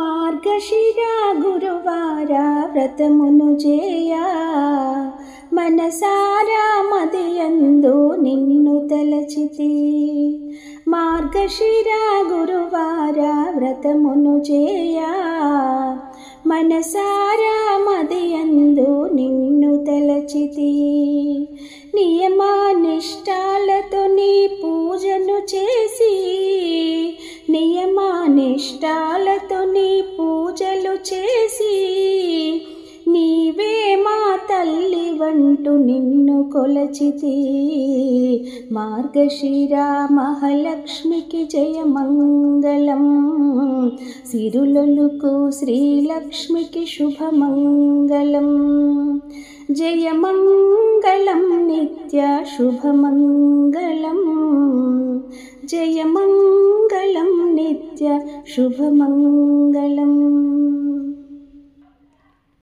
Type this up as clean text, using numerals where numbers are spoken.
మార్గశిర గురువార వ్రతమును చేయా మనసారా మదియందు నిన్ను తలచితి. మార్గశిర గురువార వ్రతమును చేయా మనసారా మదియందు నిన్ను తలచితి. నియమానిష్టాలతో నీ పూజను చేసి నియమానిష్టాలతో నీ పూజలు చేసి నీవే మా తల్లి వంటూ నిన్ను కొలచితి. మార్గశిర మహాలక్ష్మికి జయమంగళం, సిరులొలుకు శ్రీలక్ష్మికి శుభమంగళం. జయమంగళం నిత్య శుభమంగళం, జయమంగళం నిత్య శుభమంగళం.